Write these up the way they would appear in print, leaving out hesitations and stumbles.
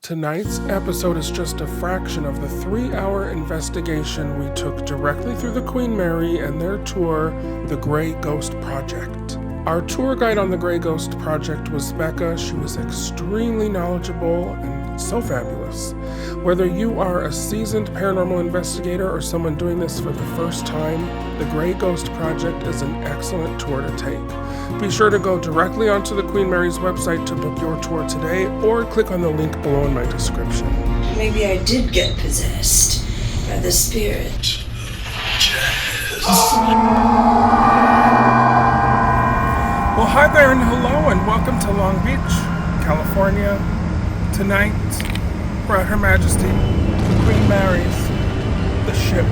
Tonight's episode is just a fraction of the 3-hour investigation we took directly through the Queen Mary and their tour, the Grey Ghost Project. Our tour guide on the Grey Ghost Project was Becca. She was extremely knowledgeable and so fabulous. Whether you are a seasoned paranormal investigator or someone doing this for the first time, the Grey Ghost Project is an excellent tour to take. Be sure to go directly onto the Queen Mary's website to book your tour today, or click on the link below in my description. Maybe I did get possessed by the spirit. Well, hi there and hello and welcome to Long Beach, California. Tonight, we're at Her Majesty, the Queen Mary's, the ship.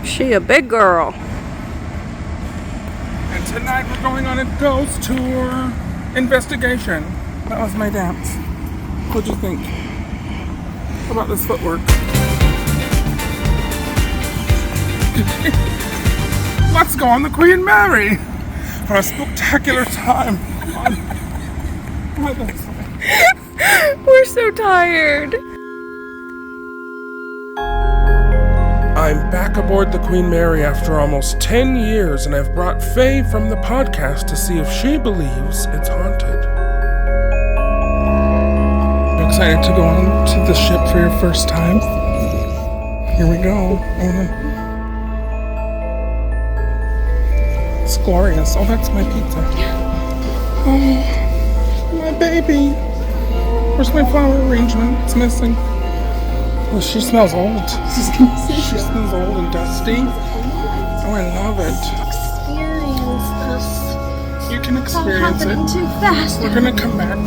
She a big girl. And tonight we're going on a ghost tour investigation. That was my dance. What'd you think? How about this footwork? Let's go on the Queen Mary for a spectacular time. We're so tired. I'm back aboard the Queen Mary after almost 10 years, and I've brought Faye from the podcast to see if she believes it's haunted. You excited to go on to the ship for your first time? Here we go. It's glorious. Oh, that's my pizza. Oh, my baby. Where's my flower arrangement? It's missing. Well, she smells old. She smells old and dusty. Oh, I love it. Experience this. You can experience it. Too fast. We're gonna come back.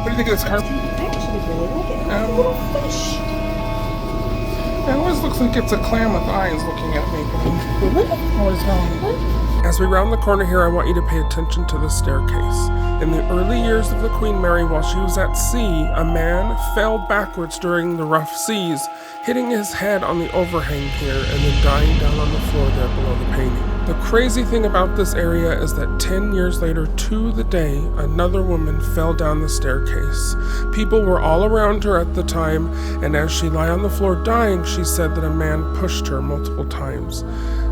What do you think of this carp? I actually really like it. It's a little fish. It always looks like it's a clam with eyes looking at me. Always wrong. As we round the corner here, I want you to pay attention to the staircase. In the early years of the Queen Mary, while she was at sea, a man fell backwards during the rough seas, hitting his head on the overhang here and then dying down on the floor there below the painting. The crazy thing about this area is that 10 years later to the day, another woman fell down the staircase. People were all around her at the time, and as she lay on the floor dying, she said that a man pushed her multiple times.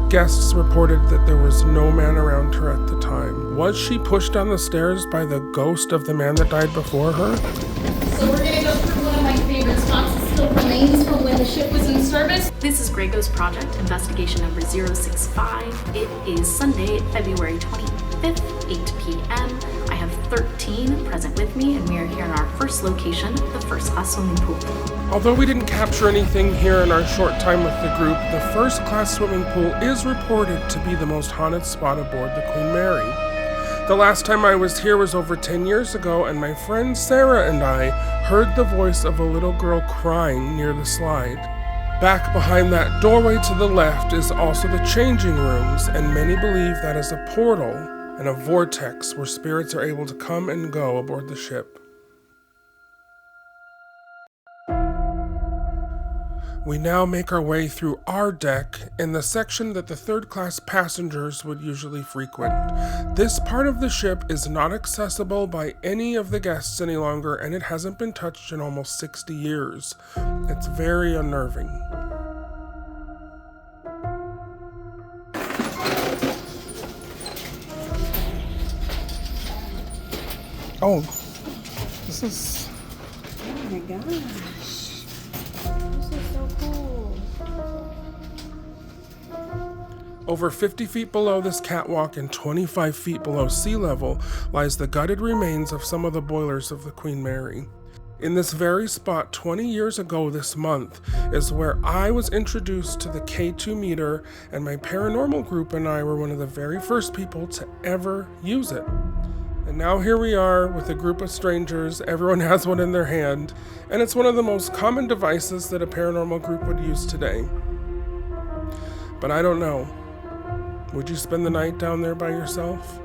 Guests reported that there was no man around her at the time. Was she pushed down the stairs by the ghost of the man that died before her? So we're gonna go through one of my favorite spots that still remains from when the ship was in service. This is Grey Ghost Project, investigation number 065. It is Sunday, February 25th, 8 p.m. I have 13 present with me, and we are here in our first location, the first class swimming pool. Although we didn't capture anything here in our short time with the group, the first class swimming pool is reported to be the most haunted spot aboard the Queen Mary. The last time I was here was over 10 years ago, and my friend Sarah and I heard the voice of a little girl crying near the slide. Back behind that doorway to the left is also the changing rooms, and many believe that is a portal and a vortex where spirits are able to come and go aboard the ship. We now make our way through our deck in the section that the third-class passengers would usually frequent. This part of the ship is not accessible by any of the guests any longer, and it hasn't been touched in almost 60 years. It's very unnerving. Oh, this is... Oh my gosh. This is so cool. Over 50 feet below this catwalk and 25 feet below sea level lies the gutted remains of some of the boilers of the Queen Mary. In this very spot 20 years ago this month is where I was introduced to the K2 meter, and my paranormal group and I were one of the very first people to ever use it. And now here we are with a group of strangers. Everyone has one in their hand, and it's one of the most common devices that a paranormal group would use today. But I don't know. Would you spend the night down there by yourself?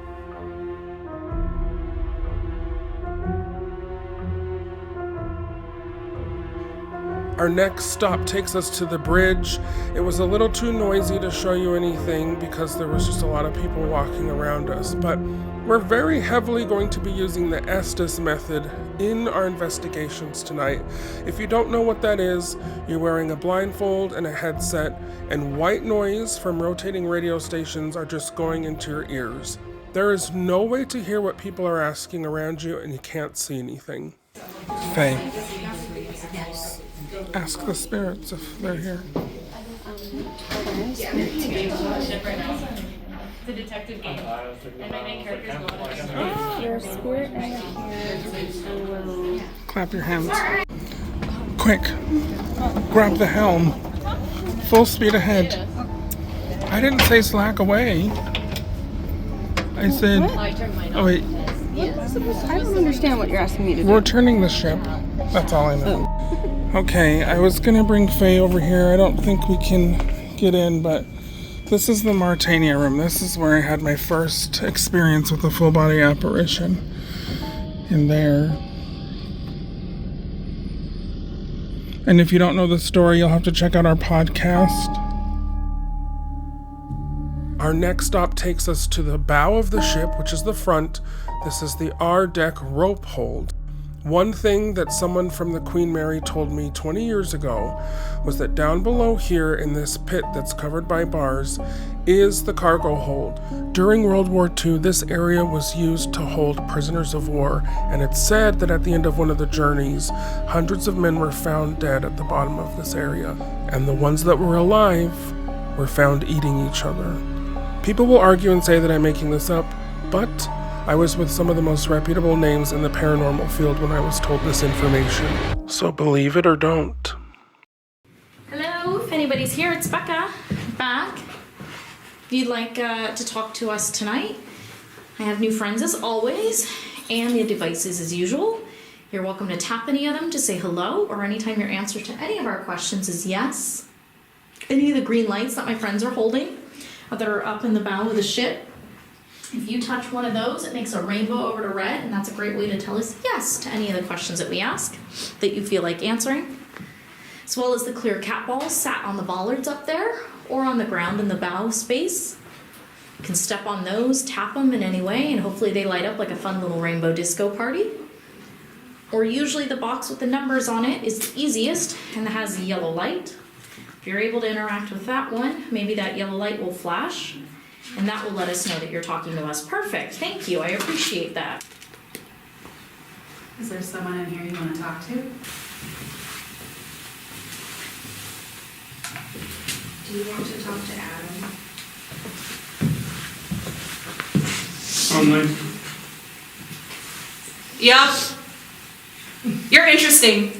Our next stop takes us to the bridge. It was a little too noisy to show you anything because there was just a lot of people walking around us, but we're very heavily going to be using the Estes method in our investigations tonight. If you don't know what that is, you're wearing a blindfold and a headset, and white noise from rotating radio stations are just going into your ears. There is no way to hear what people are asking around you, and you can't see anything. Faye. Yes. Ask the spirits if they're here. The detective game. And my main character's going Your spirit and will. Clap your hands. Quick. Grab the helm. Full speed ahead. I didn't say slack away. I said... Oh, wait. I don't understand what you're asking me to do. We're turning the ship. That's all I know. Okay, I was going to bring Faye over here. I don't think we can get in, but this is the Martania room. This is where I had my first experience with a full body apparition. In there. And if you don't know the story, you'll have to check out our podcast. Our next stop takes us to the bow of the ship, which is the front. This is the R-deck rope hold. One thing that someone from the Queen Mary told me 20 years ago was that down below here in this pit that's covered by bars is the cargo hold. During World War II, this area was used to hold prisoners of war, and it's said that at the end of one of the journeys, hundreds of men were found dead at the bottom of this area, and the ones that were alive were found eating each other. People will argue and say that I'm making this up, but I was with some of the most reputable names in the paranormal field when I was told this information. So believe it or don't. Hello, if anybody's here, it's Becca, back. If you'd like to talk to us tonight, I have new friends as always, and the devices as usual. You're welcome to tap any of them to say hello, or anytime your answer to any of our questions is yes. Any of the green lights that my friends are holding that are up in the bow of the ship, if you touch one of those, it makes a rainbow over to red, and that's a great way to tell us yes to any of the questions that we ask that you feel like answering. As well as the clear cat balls sat on the bollards up there or on the ground in the bow space. You can step on those, tap them in any way, and hopefully they light up like a fun little rainbow disco party. Or usually the box with the numbers on it is the easiest and has a yellow light. If you're able to interact with that one, maybe that yellow light will flash, and that will let us know that you're talking to us. Perfect, thank you, I appreciate that. Is there someone in here you want to talk to? Do you want to talk to Adam? Yep. You're interesting.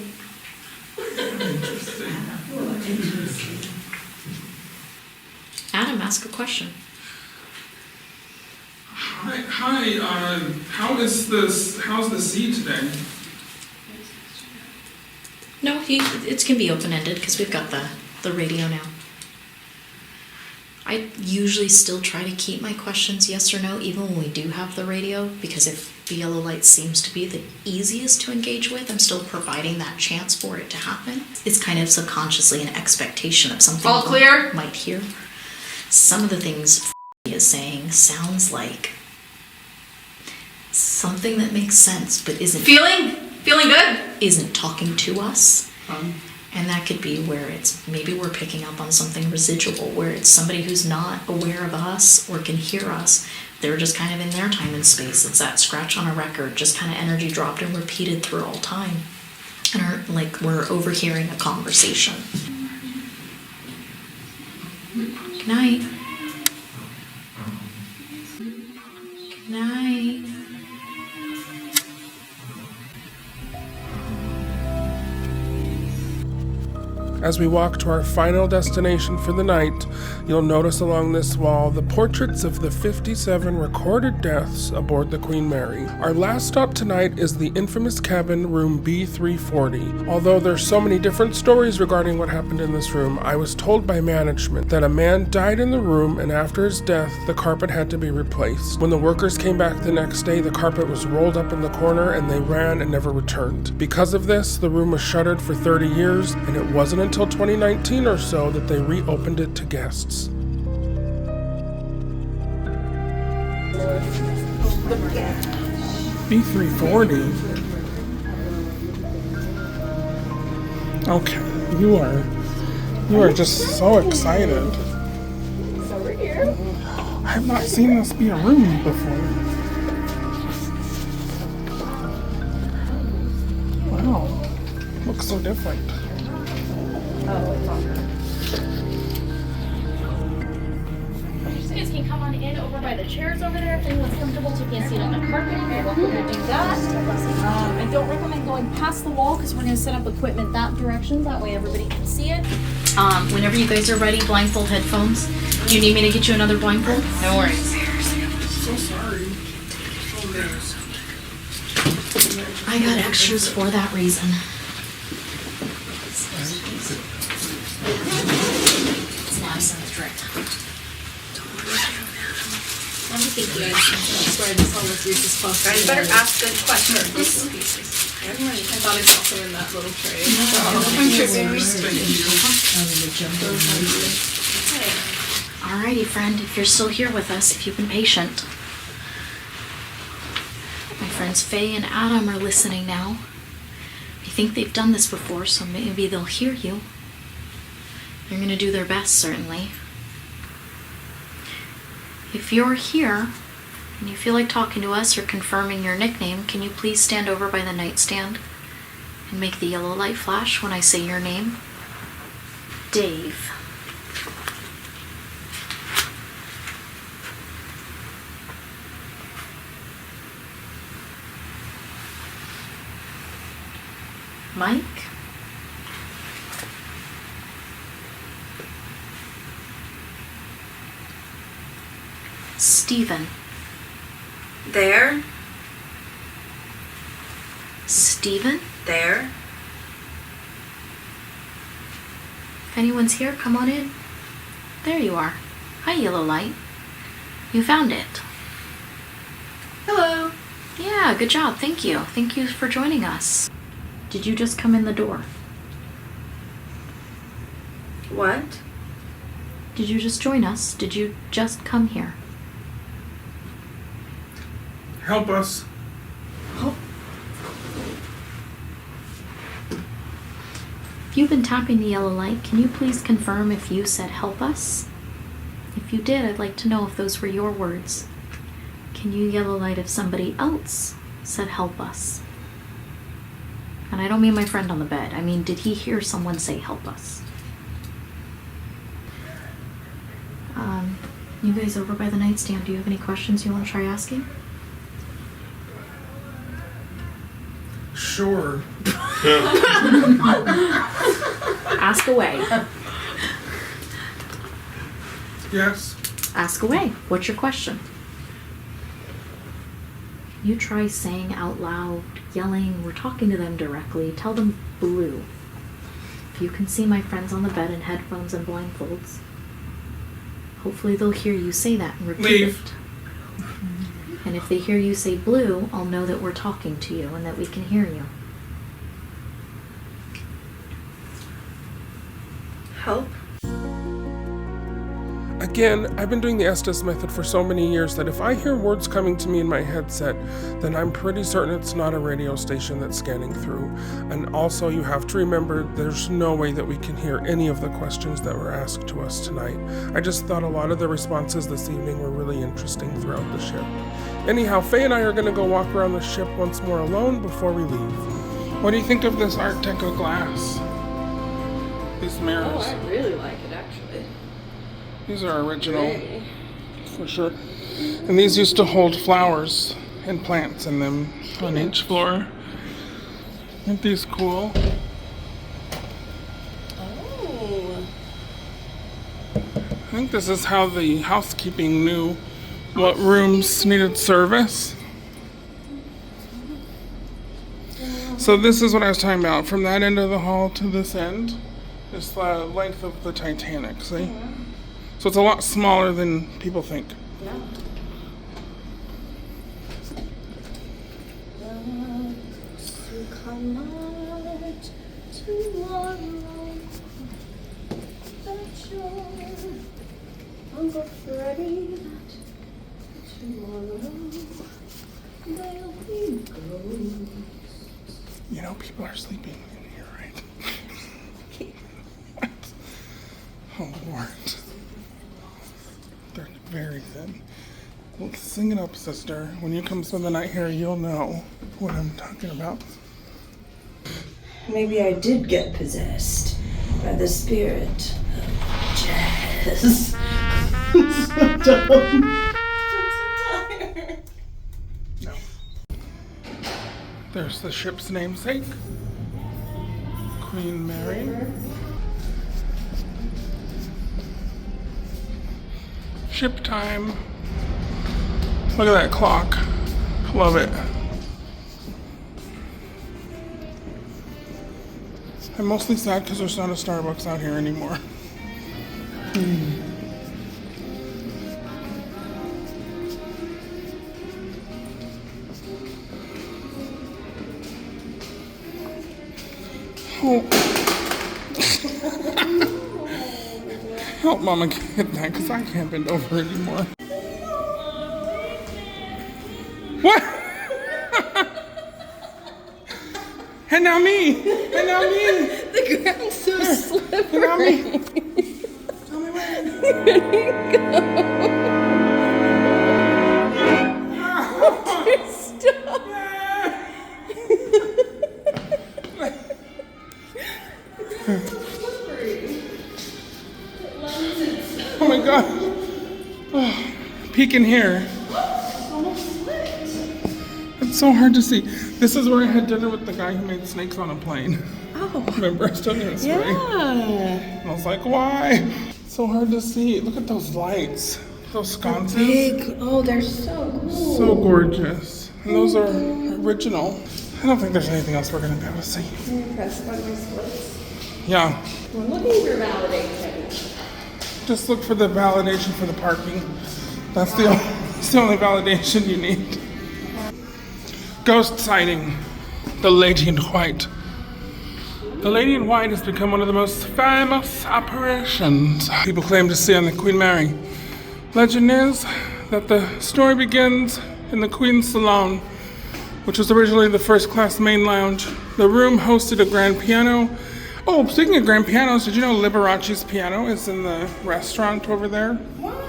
Adam, ask a question. Hi, how's the sea today? No, it can be open-ended because we've got the radio now. I usually still try to keep my questions yes or no, even when we do have the radio, because if the yellow light seems to be the easiest to engage with, I'm still providing that chance for it to happen. It's kind of subconsciously an expectation of something All clear? you might hear. Some of the things is saying sounds like something that makes sense but isn't Feeling good? isn't talking to us. And that could be where it's maybe we're picking up on something residual, where it's somebody who's not aware of us or can hear us. They're just kind of in their time and space. It's that scratch on a record, just kind of energy dropped and repeated through all time. And are like we're overhearing a conversation. Good night. Good night. As we walk to our final destination for the night, you'll notice along this wall the portraits of the 57 recorded deaths aboard the Queen Mary. Our last stop tonight is the infamous cabin, room B340. Although there's so many different stories regarding what happened in this room, I was told by management that a man died in the room, and after his death, the carpet had to be replaced. When the workers came back the next day, the carpet was rolled up in the corner and they ran and never returned. Because of this, the room was shuttered for 30 years, and it wasn't until 2019 or so that they reopened it to guests. B340? Okay, you are just so excited. I have not seen this be a room before. Wow, looks so different. You guys can come on in over by the chairs over there. If anyone's comfortable taking a seat on the carpet, you're welcome to do that. I don't recommend going past the wall because we're going to set up equipment that direction. That way everybody can see it. Whenever you guys are ready, blindfold headphones. Do you need me to get you another blindfold? No worries. So sorry. I got extras for that reason. It's nice and strict. Let me think, guys. Sorry, this all looks Reese's Puffs. You better ask good questions. I thought I saw some in that little tray. Alrighty, friend, if you're still here with us, if you've been patient. My friends Faye and Adam are listening now. I think they've done this before, so maybe they'll hear you. They're going to do their best, certainly. If you're here and you feel like talking to us or confirming your nickname, can you please stand over by the nightstand and make the yellow light flash when I say your name? Dave. Mike? Stephen. There. Stephen? There. If anyone's here, come on in. There you are. Hi, yellow light. You found it. Hello. Yeah, good job. Thank you. Thank you for joining us. Did you just come in the door? What? Did you just join us? Did you just come here? Help us. If you've been tapping the yellow light, can you please confirm if you said help us? If you did, I'd like to know if those were your words. Can you yellow light if somebody else said help us? And I don't mean my friend on the bed. I mean, did he hear someone say help us? You guys over by the nightstand, do you have any questions you want to try asking? Sure. Ask away. Yes. Ask away. What's your question? You try saying out loud, yelling, we're talking to them directly. Tell them blue. If you can see my friends on the bed in headphones and blindfolds, hopefully they'll hear you say that and repeat Leave. it. And if they hear you say blue, I'll know that we're talking to you and that we can hear you. Help. Again, I've been doing the Estes method for so many years that if I hear words coming to me in my headset, then I'm pretty certain it's not a radio station that's scanning through. And also you have to remember there's no way that we can hear any of the questions that were asked to us tonight. I just thought a lot of the responses this evening were really interesting throughout the ship. Anyhow, Faye and I are going to go walk around the ship once more alone before we leave. What do you think of this Art Deco glass? These mirrors. Oh, I really like it actually. These are original, for sure. And these used to hold flowers and plants in them on each floor. Aren't these cool? I think this is how the housekeeping knew what rooms needed service. So this is what I was talking about. From that end of the hall to this end is the length of the Titanic, see? So it's a lot smaller than people think. Yeah. Uncle Freddy, tomorrow there'll be ghosts. You know, people are sleeping in here, right? Oh, Lord. They're very thin. Well, sing it up, sister. When you come spend the night here, you'll know what I'm talking about. Maybe I did get possessed by the spirit of jazz. I'm so dumb. I'm so tired. No. There's the ship's namesake, Queen Mary. Ship time. Look at that clock. Love it. I'm mostly sad because there's not a Starbucks out here anymore. Oh. Help Mama get that because I can't bend over anymore. What? And now me. And now me. The ground's so slippery. And now me. Tell me when. Stop. Oh my God. Oh, peek in here. It's so hard to see. This is where I had dinner with the guy who made snakes on a plane. Oh. Remember, I was telling you that story. Yeah. And I was like, why? It's so hard to see. Look at those lights. Those sconces. Big. Oh, they're so cool. So gorgeous. And those are original. I don't think there's anything else we're going to be able to see. I'm impressed by my splits. Yeah. I'm looking for validation. Just look for the validation for the parking. That's the only validation you need. Ghost sighting. The Lady in White. The Lady in White has become one of the most famous apparitions people claim to see on the Queen Mary. Legend is that the story begins in the Queen's Salon, which was originally the first-class main lounge. The room hosted a grand piano. Oh, speaking of grand pianos, did you know Liberace's piano is in the restaurant over there? What?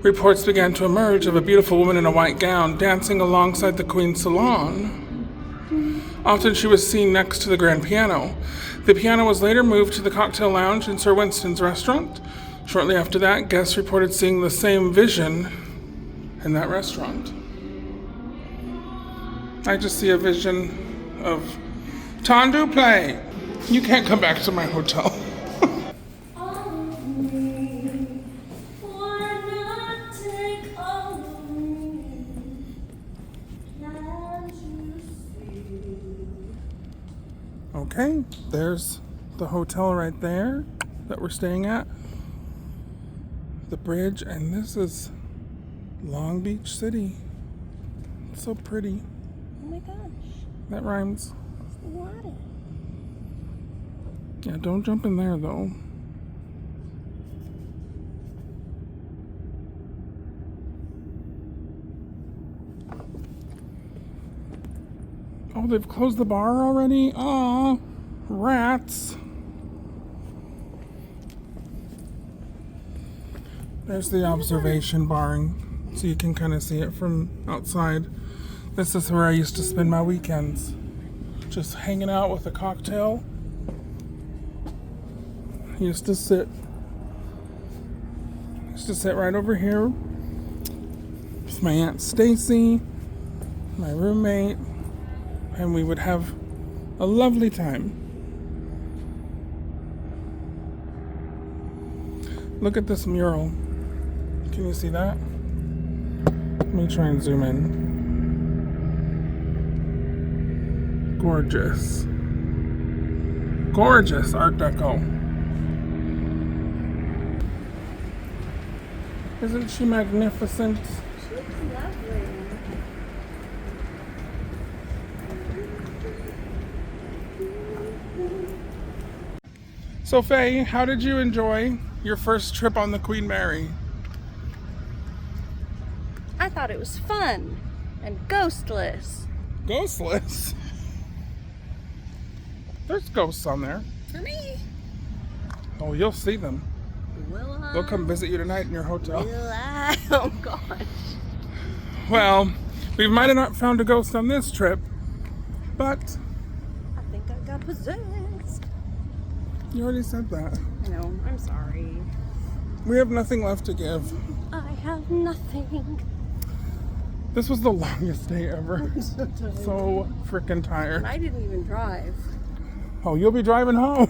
Reports began to emerge of a beautiful woman in a white gown dancing alongside the Queen's salon. Often she was seen next to the grand piano. The piano was later moved to the cocktail lounge in Sir Winston's restaurant. Shortly after that, guests reported seeing the same vision in that restaurant. I just see a vision of Tandu play. You can't come back to my hotel. Okay, there's the hotel right there that we're staying at. The bridge, and this is Long Beach City. It's so pretty. Oh my gosh. That rhymes. It's the water. Yeah, don't jump in there though. Oh, they've closed the bar already? Aw, rats. There's the observation barring, so you can kind of see it from outside. This is where I used to spend my weekends. Just hanging out with a cocktail. Used to sit right over here with my Aunt Stacy, my roommate, and we would have a lovely time. Look at this mural. Can you see that? Let me try and zoom in. Gorgeous. Gorgeous Art Deco. Isn't she magnificent? She looks lovely. So Faye, how did you enjoy your first trip on the Queen Mary? I thought it was fun and ghostless. Ghostless? There's ghosts on there. For me. Oh, you'll see them. Will I? They'll come visit you tonight in your hotel. Will I? Oh gosh. Well, we might have not found a ghost on this trip, but I think I got possessed. you already said that. I know. I'm sorry. We have nothing left to give. I have nothing. This was the longest day ever. So freaking tired. I didn't even drive. Oh, you'll be driving home.